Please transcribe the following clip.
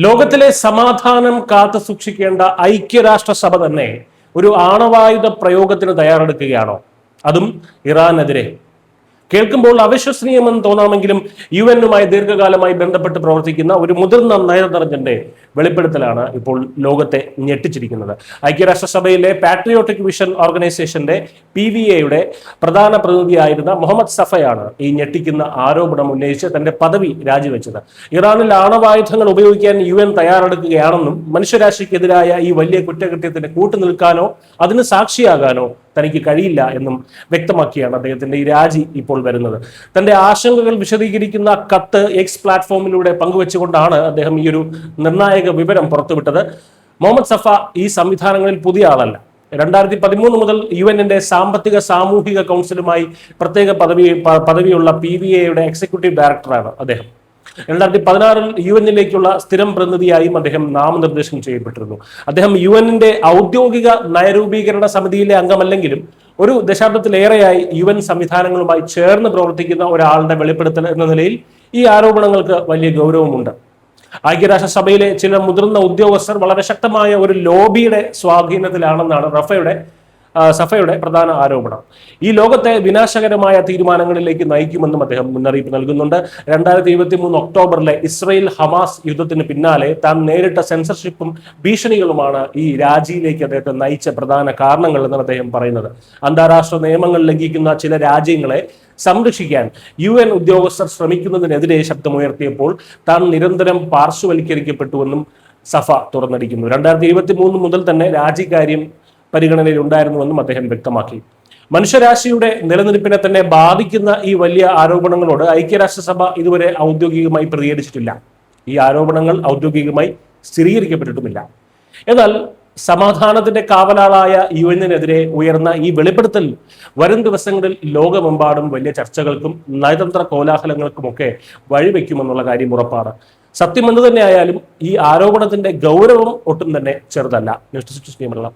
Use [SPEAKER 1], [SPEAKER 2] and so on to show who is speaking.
[SPEAKER 1] ലോകത്തിലെ സമാധാനം കാത്തു സൂക്ഷിക്കേണ്ട ഐക്യരാഷ്ട്രസഭ തന്നെ ഒരു ആണവായുധ പ്രയോഗത്തിന് തയ്യാറെടുക്കുകയാണോ? അതും ഇറാനെതിരെ. കേൾക്കുമ്പോൾ അവിശ്വസനീയമെന്ന് തോന്നാമെങ്കിലും യുഎന്നുമായി ദീർഘകാലമായി ബന്ധപ്പെട്ട് പ്രവർത്തിക്കുന്ന ഒരു മുതിർന്ന നയതന്ത്രജ്ഞന്റെ വെളിപ്പെടുത്തലാണ് ഇപ്പോൾ ലോകത്തെ ഞെട്ടിച്ചിരിക്കുന്നത്. ഐക്യരാഷ്ട്രസഭയിലെ പാട്രിയോട്ടിക് വിഷൻ ഓർഗനൈസേഷന്റെ PVAയുടെ പ്രധാന പ്രതിനിധിയായിരുന്ന മുഹമ്മദ് സഫയാണ് ഈ ഞെട്ടിക്കുന്ന ആരോപണം ഉന്നയിച്ച് തന്റെ പദവി രാജിവെച്ചത്. ഇറാനിൽ ആണവായുധങ്ങൾ ഉപയോഗിക്കാൻ UN തയ്യാറെടുക്കുകയാണെന്നും മനുഷ്യരാശിക്കെതിരായ ഈ വലിയ കുറ്റകൃത്യത്തിന് കൂട്ടുനിൽക്കാനോ അതിന് സാക്ഷിയാകാനോ തനിക്ക് കഴിയില്ല എന്നും വ്യക്തമാക്കിയാണ് അദ്ദേഹത്തിന്റെ ഈ രാജി ഇപ്പോൾ വരുന്നത്. തന്റെ ആശങ്കകൾ വിശദീകരിക്കുന്ന കത്ത് എക്സ് പ്ലാറ്റ്ഫോമിലൂടെ പങ്കുവെച്ചുകൊണ്ടാണ് അദ്ദേഹം ഈ ഒരു നിർണായക വിവരം പുറത്തുവിട്ടത്. മുഹമ്മദ് സഫ ഈ സംവിധാനങ്ങളിൽ പുതിയ ആളല്ല. 2013 മുതൽ UNന്റെ സാമ്പത്തിക സാമൂഹിക കൗൺസിലുമായി പ്രത്യേക പദവിയുള്ള PVAയുടെ എക്സിക്യൂട്ടീവ് ഡയറക്ടറാണ് അദ്ദേഹം. 2016 UNലേക്കുള്ള സ്ഥിരം പ്രതിനിധിയായും അദ്ദേഹം നാമനിർദ്ദേശം ചെയ്യപ്പെട്ടിരുന്നു. അദ്ദേഹം UNന്റെ ഔദ്യോഗിക നയരൂപീകരണ സമിതിയിലെ അംഗമല്ലെങ്കിലും ഒരു ദശാബ്ദത്തിലേറെയായി UN സംവിധാനങ്ങളുമായി ചേർന്ന് പ്രവർത്തിക്കുന്ന ഒരാളുടെ വെളിപ്പെടുത്തൽ എന്ന നിലയിൽ ഈ ആരോപണങ്ങൾക്ക് വലിയ ഗൗരവമുണ്ട്. ഐക്യരാഷ്ട്രസഭയിലെ ചില മുതിർന്ന ഉദ്യോഗസ്ഥർ വളരെ ശക്തമായ ഒരു ലോബിയുടെ സ്വാധീനത്തിലാണെന്നാണ് സഫയുടെ പ്രധാന ആരോപണം. ഈ ലോകത്തെ വിനാശകരമായ തീരുമാനങ്ങളിലേക്ക് നയിക്കുമെന്നും അദ്ദേഹം മുന്നറിയിപ്പ് നൽകുന്നുണ്ട്. 2023 ഒക്ടോബറിലെ ഇസ്രയേൽ ഹമാസ് യുദ്ധത്തിന് പിന്നാലെ താൻ നേരിട്ട സെൻസർഷിപ്പും ഭീഷണികളുമാണ് ഈ രാജിയിലേക്ക് അദ്ദേഹത്തെ നയിച്ച പ്രധാന കാരണങ്ങൾ എന്നാണ് അദ്ദേഹം പറയുന്നത്. അന്താരാഷ്ട്ര നിയമങ്ങൾ ലംഘിക്കുന്ന ചില രാജ്യങ്ങളെ സംരക്ഷിക്കാൻ UN ഉദ്യോഗസ്ഥർ ശ്രമിക്കുന്നതിനെതിരെ ശബ്ദമുയർത്തിയപ്പോൾ താൻ നിരന്തരം പാർശ്വവൽക്കരിക്കപ്പെട്ടുവെന്നും സഫ തുറന്നടിക്കുന്നു. 2023 മുതൽ തന്നെ രാജിക്കാര്യം പരിഗണനയിൽ ഉണ്ടായിരുന്നുവെന്നും അദ്ദേഹം വ്യക്തമാക്കി. മനുഷ്യരാശിയുടെ നിലനിൽപ്പിനെ തന്നെ ബാധിക്കുന്ന ഈ വലിയ ആരോപണങ്ങളോട് ഐക്യരാഷ്ട്രസഭ ഇതുവരെ ഔദ്യോഗികമായി പ്രതികരിച്ചിട്ടില്ല. ഈ ആരോപണങ്ങൾ ഔദ്യോഗികമായി സ്ഥിരീകരിക്കപ്പെട്ടിട്ടുമില്ല. എന്നാൽ സമാധാനത്തിന്റെ കാവലാളായ UNനെതിരെ ഉയർന്ന ഈ വെളിപ്പെടുത്തൽ വരും ദിവസങ്ങളിൽ ലോകമെമ്പാടും വലിയ ചർച്ചകൾക്കും നയതന്ത്ര കോലാഹലങ്ങൾക്കുമൊക്കെ വഴിവെക്കുമെന്നുള്ള കാര്യം ഉറപ്പാണ്. സത്യം എന്ത് തന്നെയായാലും ഈ ആരോപണത്തിന്റെ ഗൗരവം ഒട്ടും തന്നെ ചെറുതല്ല. News desk Malayalam.